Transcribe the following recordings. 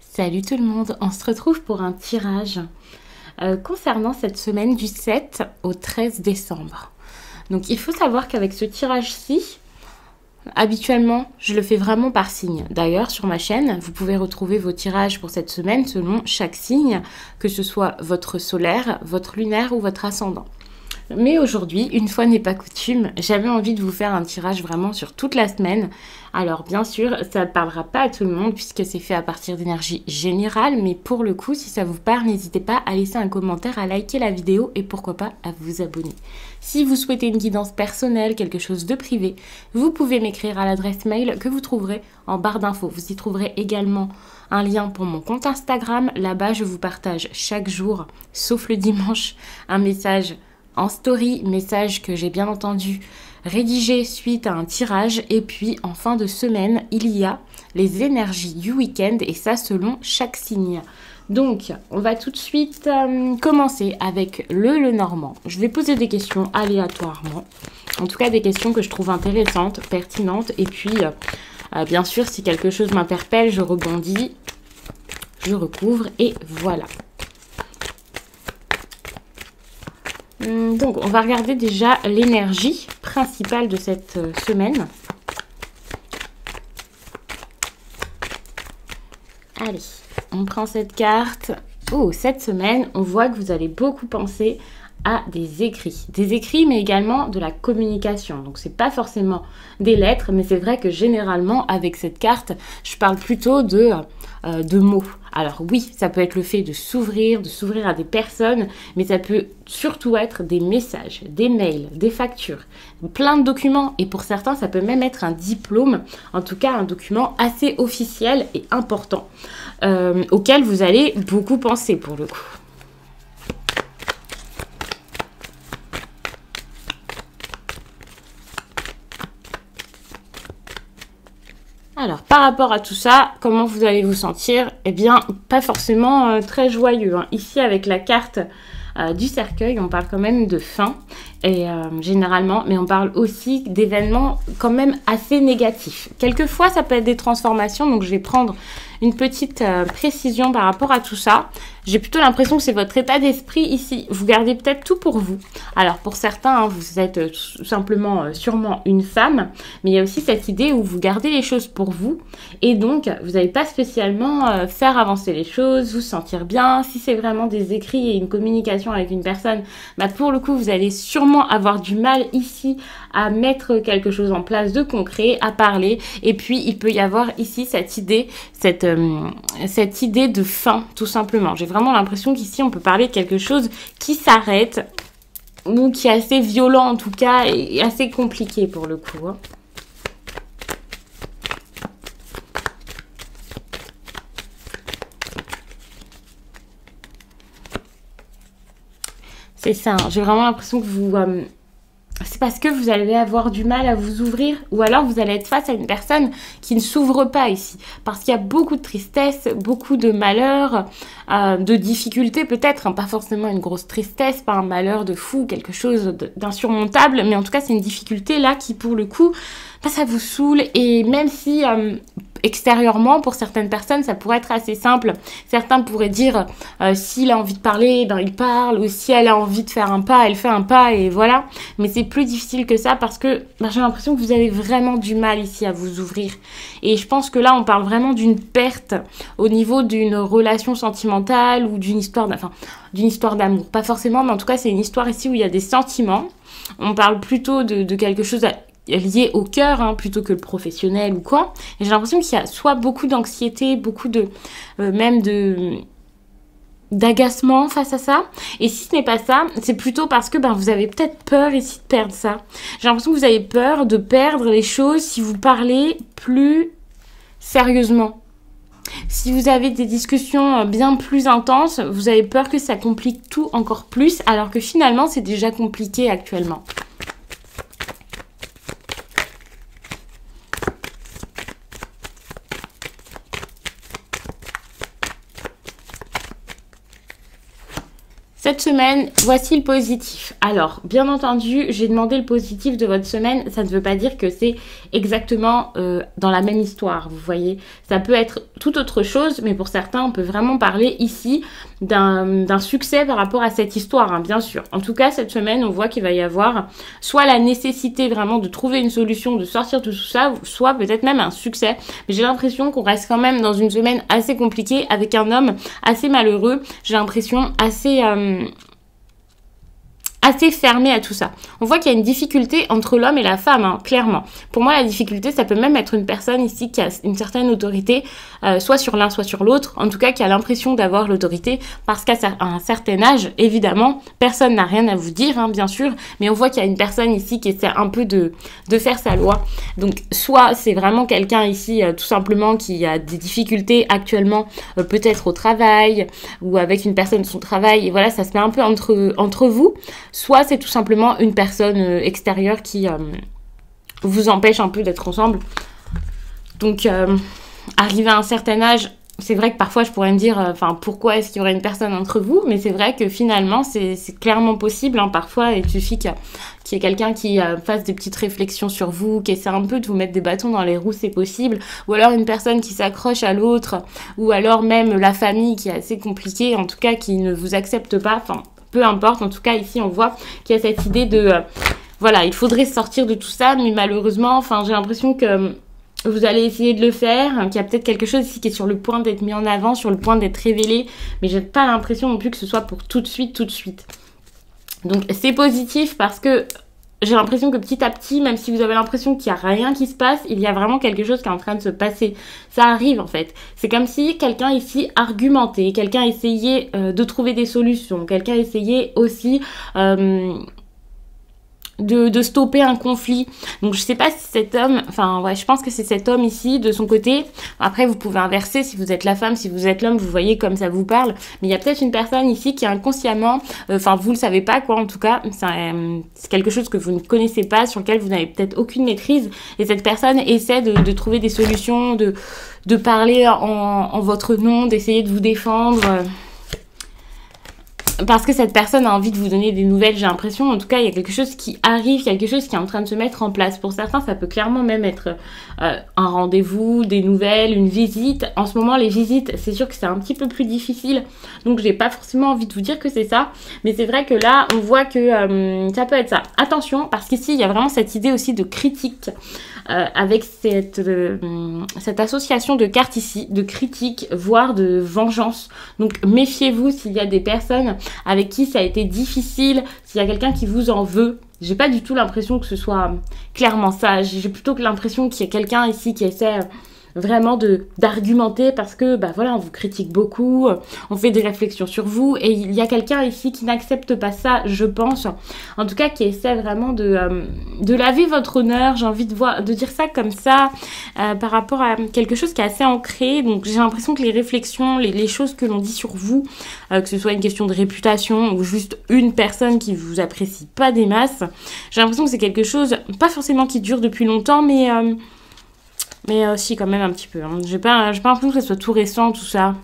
Salut tout le monde, on se retrouve pour un tirage concernant cette semaine du 7 au 13 décembre. Donc il faut savoir qu'avec ce tirage-ci, habituellement, je le fais vraiment par signe. D'ailleurs, sur ma chaîne, vous pouvez retrouver vos tirages pour cette semaine selon chaque signe, que ce soit votre solaire, votre lunaire ou votre ascendant. Mais aujourd'hui, une fois n'est pas coutume, j'avais envie de vous faire un tirage vraiment sur toute la semaine. Alors bien sûr, ça ne parlera pas à tout le monde puisque c'est fait à partir d'énergie générale, mais pour le coup, si ça vous parle, n'hésitez pas à laisser un commentaire, à liker la vidéo et pourquoi pas à vous abonner. Si vous souhaitez une guidance personnelle, quelque chose de privé, vous pouvez m'écrire à l'adresse mail que vous trouverez en barre d'infos. Vous y trouverez également un lien pour mon compte Instagram. Là-bas, je vous partage chaque jour, sauf le dimanche, un message en story, message que j'ai bien entendu rédigé suite à un tirage. Et puis en fin de semaine, il y a les énergies du week-end et ça selon chaque signe. Donc on va tout de suite commencer avec le Normand. Je vais poser des questions aléatoirement, en tout cas des questions que je trouve intéressantes, pertinentes. Et puis bien sûr, si quelque chose m'interpelle, je rebondis, je recouvre et voilà. Donc, on va regarder déjà l'énergie principale de cette semaine. Allez, on prend cette carte. Oh, cette semaine, on voit que vous allez beaucoup penser à des écrits. Des écrits, mais également de la communication. Donc, c'est pas forcément des lettres, mais c'est vrai que généralement, avec cette carte, je parle plutôt de mots. Alors oui, ça peut être le fait de s'ouvrir à des personnes, mais ça peut surtout être des messages, des mails, des factures, plein de documents. Et pour certains, ça peut même être un diplôme, en tout cas un document assez officiel et important, auquel vous allez beaucoup penser pour le coup. Alors, par rapport à tout ça, comment vous allez vous sentir? Eh bien, pas forcément très joyeux. Ici, avec la carte du cercueil, on parle quand même de fin, et généralement, mais on parle aussi d'événements quand même assez négatifs. Quelquefois, ça peut être des transformations, donc je vais prendre une petite précision par rapport à tout ça. J'ai plutôt l'impression que c'est votre état d'esprit ici. Vous gardez peut-être tout pour vous. Alors pour certains, vous êtes tout simplement sûrement une femme, mais il y a aussi cette idée où vous gardez les choses pour vous et donc vous n'allez pas spécialement faire avancer les choses, vous sentir bien. Si c'est vraiment des écrits et une communication avec une personne, bah pour le coup, vous allez sûrement avoir du mal ici à mettre quelque chose en place de concret, à parler. Et puis il peut y avoir ici cette idée, cette idée de fin, tout simplement. J'ai vraiment l'impression qu'ici, on peut parler de quelque chose qui s'arrête ou qui est assez violent en tout cas et assez compliqué pour le coup. C'est ça, j'ai vraiment l'impression que vous... c'est parce que vous allez avoir du mal à vous ouvrir ou alors vous allez être face à une personne qui ne s'ouvre pas ici. Parce qu'il y a beaucoup de tristesse, beaucoup de malheur, de difficultés peut-être, pas forcément une grosse tristesse, pas un malheur de fou, quelque chose d'insurmontable, mais en tout cas c'est une difficulté là qui pour le coup, ça vous saoule et même si... extérieurement, pour certaines personnes, ça pourrait être assez simple. Certains pourraient dire s'il a envie de parler, ben il parle, ou si elle a envie de faire un pas, elle fait un pas, et voilà. Mais c'est plus difficile que ça parce que j'ai l'impression que vous avez vraiment du mal ici à vous ouvrir. Et je pense que là, on parle vraiment d'une perte au niveau d'une relation sentimentale ou d'une histoire d'amour. Pas forcément, mais en tout cas, c'est une histoire ici où il y a des sentiments. On parle plutôt de quelque chose lié au cœur plutôt que le professionnel ou quoi. Et j'ai l'impression qu'il y a soit beaucoup d'anxiété, beaucoup de d'agacement face à ça. Et si ce n'est pas ça, c'est plutôt parce que vous avez peut-être peur ici de perdre ça. J'ai l'impression que vous avez peur de perdre les choses si vous parlez plus sérieusement. Si vous avez des discussions bien plus intenses, vous avez peur que ça complique tout encore plus, alors que finalement c'est déjà compliqué actuellement. Cette semaine, voici le positif. Alors, bien entendu, j'ai demandé le positif de votre semaine. Ça ne veut pas dire que c'est exactement dans la même histoire, vous voyez. Ça peut être tout autre chose, mais pour certains, on peut vraiment parler ici d'un succès par rapport à cette histoire, hein, bien sûr. En tout cas, cette semaine, on voit qu'il va y avoir soit la nécessité vraiment de trouver une solution, de sortir de tout ça, soit peut-être même un succès. Mais j'ai l'impression qu'on reste quand même dans une semaine assez compliquée avec un homme assez malheureux. J'ai l'impression assez fermé à tout ça. On voit qu'il y a une difficulté entre l'homme et la femme, hein, clairement. Pour moi, la difficulté, ça peut même être une personne ici qui a une certaine autorité, soit sur l'un, soit sur l'autre. En tout cas, qui a l'impression d'avoir l'autorité, parce qu'à un certain âge, évidemment, personne n'a rien à vous dire, hein, bien sûr, mais on voit qu'il y a une personne ici qui essaie un peu de faire sa loi. Donc, soit c'est vraiment quelqu'un ici, tout simplement, qui a des difficultés actuellement, peut-être au travail, ou avec une personne de son travail, et voilà, ça se met un peu entre vous. Soit c'est tout simplement une personne extérieure qui vous empêche un peu d'être ensemble. Donc, arrivé à un certain âge, c'est vrai que parfois je pourrais me dire, pourquoi est-ce qu'il y aurait une personne entre vous? Mais c'est vrai que finalement, c'est clairement possible. Hein, parfois, il suffit qu'il y ait quelqu'un qui fasse des petites réflexions sur vous, qui essaie un peu de vous mettre des bâtons dans les roues, c'est possible. Ou alors une personne qui s'accroche à l'autre. Ou alors même la famille qui est assez compliquée, en tout cas qui ne vous accepte pas. Enfin, peu importe, en tout cas ici on voit qu'il y a cette idée de voilà, il faudrait sortir de tout ça, mais malheureusement, j'ai l'impression que vous allez essayer de le faire, qu'il y a peut-être quelque chose ici qui est sur le point d'être mis en avant, sur le point d'être révélé, mais j'ai pas l'impression non plus que ce soit pour tout de suite. Donc c'est positif parce que j'ai l'impression que petit à petit, même si vous avez l'impression qu'il n'y a rien qui se passe, il y a vraiment quelque chose qui est en train de se passer. Ça arrive en fait. C'est comme si quelqu'un ici argumentait, quelqu'un essayait de trouver des solutions, quelqu'un essayait aussi de stopper un conflit. Donc je sais pas si cet homme, je pense que c'est cet homme ici de son côté. Après vous pouvez inverser si vous êtes la femme, si vous êtes l'homme, vous voyez comme ça vous parle. Mais il y a peut-être une personne ici qui inconsciemment, vous le savez pas quoi en tout cas, c'est quelque chose que vous ne connaissez pas, sur lequel vous n'avez peut-être aucune maîtrise. Et cette personne essaie de trouver des solutions, de parler en votre nom, d'essayer de vous défendre. Parce que cette personne a envie de vous donner des nouvelles, j'ai l'impression. En tout cas, il y a quelque chose qui arrive, quelque chose qui est en train de se mettre en place. Pour certains, ça peut clairement même être un rendez-vous, des nouvelles, une visite. En ce moment, les visites, c'est sûr que c'est un petit peu plus difficile. Donc, j'ai pas forcément envie de vous dire que c'est ça. Mais c'est vrai que là, on voit que ça peut être ça. Attention, parce qu'ici, il y a vraiment cette idée aussi de critique. Avec cette association de cartes ici, de critique, voire de vengeance. Donc méfiez-vous s'il y a des personnes avec qui ça a été difficile, s'il y a quelqu'un qui vous en veut. J'ai pas du tout l'impression que ce soit clairement ça. J'ai plutôt que l'impression qu'il y a quelqu'un ici qui essaie vraiment d'argumenter parce que on vous critique beaucoup, on fait des réflexions sur vous et il y a quelqu'un ici qui n'accepte pas ça, je pense, en tout cas qui essaie vraiment de laver votre honneur. J'ai envie de dire ça comme ça par rapport à quelque chose qui est assez ancré. Donc j'ai l'impression que les réflexions, les choses que l'on dit sur vous, que ce soit une question de réputation ou juste une personne qui vous apprécie pas des masses, j'ai l'impression que c'est quelque chose pas forcément qui dure depuis longtemps, mais si, quand même un petit peu. Hein. J'ai pas l'impression que ça soit tout récent, tout ça.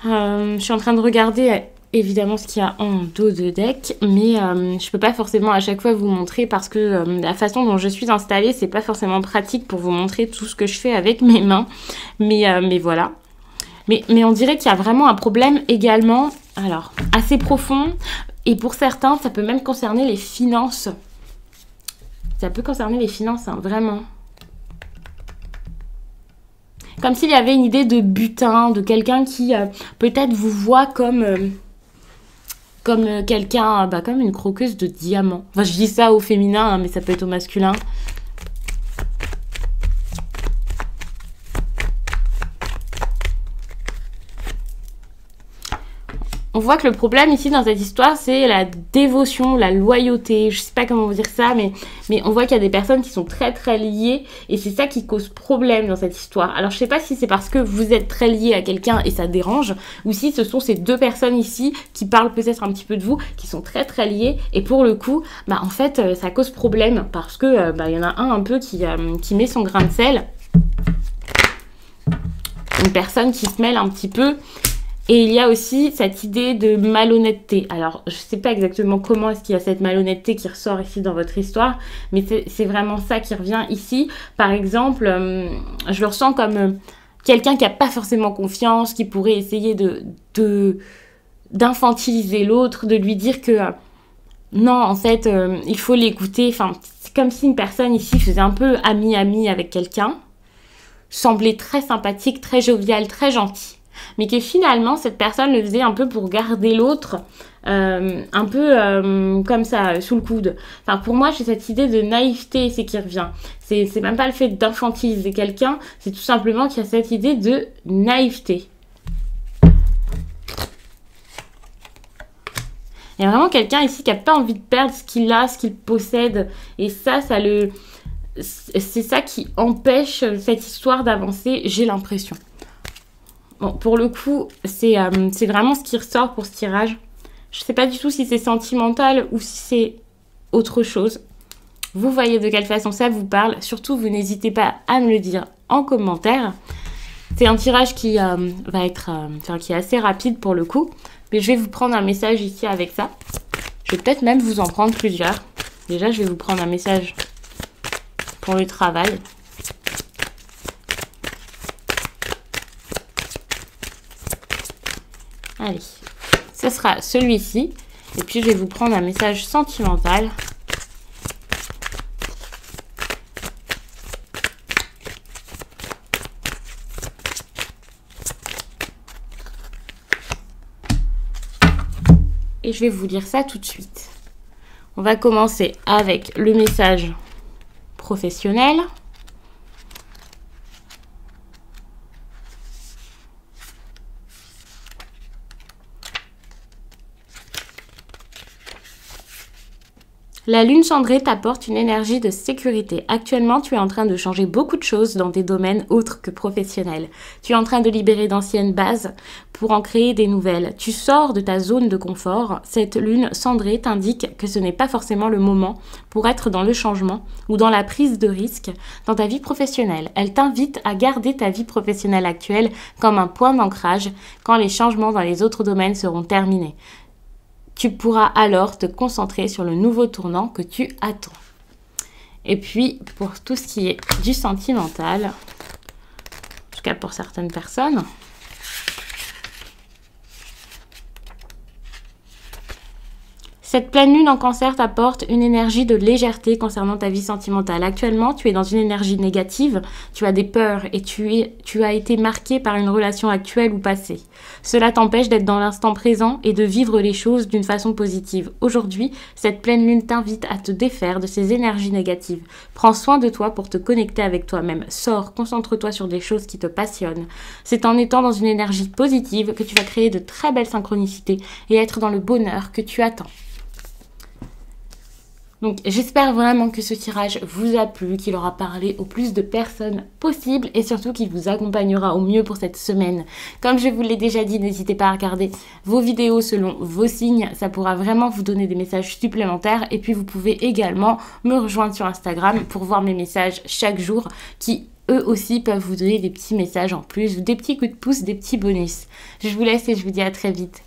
Je suis en train de regarder évidemment ce qu'il y a en dos de deck, mais je peux pas forcément à chaque fois vous montrer parce que la façon dont je suis installée, c'est pas forcément pratique pour vous montrer tout ce que je fais avec mes mains. Mais voilà. Mais on dirait qu'il y a vraiment un problème également, alors assez profond, et pour certains, ça peut même concerner les finances. Ça peut concerner les finances, hein, vraiment. Comme s'il y avait une idée de butin, de quelqu'un qui peut-être vous voit comme quelqu'un, comme une croqueuse de diamants. Enfin, je dis ça au féminin, hein, mais ça peut être au masculin. On voit que le problème ici dans cette histoire, c'est la dévotion, la loyauté. Je sais pas comment vous dire ça, mais on voit qu'il y a des personnes qui sont très très liées et c'est ça qui cause problème dans cette histoire. Alors je sais pas si c'est parce que vous êtes très lié à quelqu'un et ça dérange, ou si ce sont ces deux personnes ici qui parlent peut-être un petit peu de vous, qui sont très très liées et pour le coup, en fait ça cause problème parce que y en a un peu qui met son grain de sel. Une personne qui se mêle un petit peu. Et il y a aussi cette idée de malhonnêteté. Alors, je ne sais pas exactement comment est-ce qu'il y a cette malhonnêteté qui ressort ici dans votre histoire, mais c'est vraiment ça qui revient ici. Par exemple, je le ressens comme quelqu'un qui n'a pas forcément confiance, qui pourrait essayer d'infantiliser l'autre, de lui dire que non, en fait, il faut l'écouter. Enfin, c'est comme si une personne ici faisait un peu ami-ami avec quelqu'un, semblait très sympathique, très jovial, très gentil. Mais que finalement, cette personne le faisait un peu pour garder l'autre, un peu comme ça, sous le coude. Enfin, pour moi, j'ai cette idée de naïveté, c'est qui revient. C'est même pas le fait d'infantiliser quelqu'un, c'est tout simplement qu'il y a cette idée de naïveté. Il y a vraiment quelqu'un ici qui n'a pas envie de perdre ce qu'il a, ce qu'il possède. Et ça, c'est ça qui empêche cette histoire d'avancer, j'ai l'impression. Bon, pour le coup, c'est vraiment ce qui ressort pour ce tirage. Je ne sais pas du tout si c'est sentimental ou si c'est autre chose. Vous voyez de quelle façon ça vous parle. Surtout, vous n'hésitez pas à me le dire en commentaire. C'est un tirage qui va être qui est assez rapide pour le coup. Mais je vais vous prendre un message ici avec ça. Je vais peut-être même vous en prendre plusieurs. Déjà, je vais vous prendre un message pour le travail. Allez, ce sera celui-ci. Et puis, je vais vous prendre un message sentimental. Et je vais vous lire ça tout de suite. On va commencer avec le message professionnel. La lune cendrée t'apporte une énergie de sécurité. Actuellement, tu es en train de changer beaucoup de choses dans des domaines autres que professionnels. Tu es en train de libérer d'anciennes bases pour en créer des nouvelles. Tu sors de ta zone de confort. Cette lune cendrée t'indique que ce n'est pas forcément le moment pour être dans le changement ou dans la prise de risque dans ta vie professionnelle. Elle t'invite à garder ta vie professionnelle actuelle comme un point d'ancrage quand les changements dans les autres domaines seront terminés. Tu pourras alors te concentrer sur le nouveau tournant que tu attends. Et puis, pour tout ce qui est du sentimental, en tout cas pour certaines personnes, cette pleine lune en cancer t'apporte une énergie de légèreté concernant ta vie sentimentale. Actuellement, tu es dans une énergie négative, tu as des peurs et tu as été marqué par une relation actuelle ou passée. Cela t'empêche d'être dans l'instant présent et de vivre les choses d'une façon positive. Aujourd'hui, cette pleine lune t'invite à te défaire de ces énergies négatives. Prends soin de toi pour te connecter avec toi-même. Sors, concentre-toi sur des choses qui te passionnent. C'est en étant dans une énergie positive que tu vas créer de très belles synchronicités et être dans le bonheur que tu attends. Donc j'espère vraiment que ce tirage vous a plu, qu'il aura parlé au plus de personnes possible et surtout qu'il vous accompagnera au mieux pour cette semaine. Comme je vous l'ai déjà dit, n'hésitez pas à regarder vos vidéos selon vos signes, ça pourra vraiment vous donner des messages supplémentaires. Et puis vous pouvez également me rejoindre sur Instagram pour voir mes messages chaque jour qui eux aussi peuvent vous donner des petits messages en plus, des petits coups de pouce, des petits bonus. Je vous laisse et je vous dis à très vite.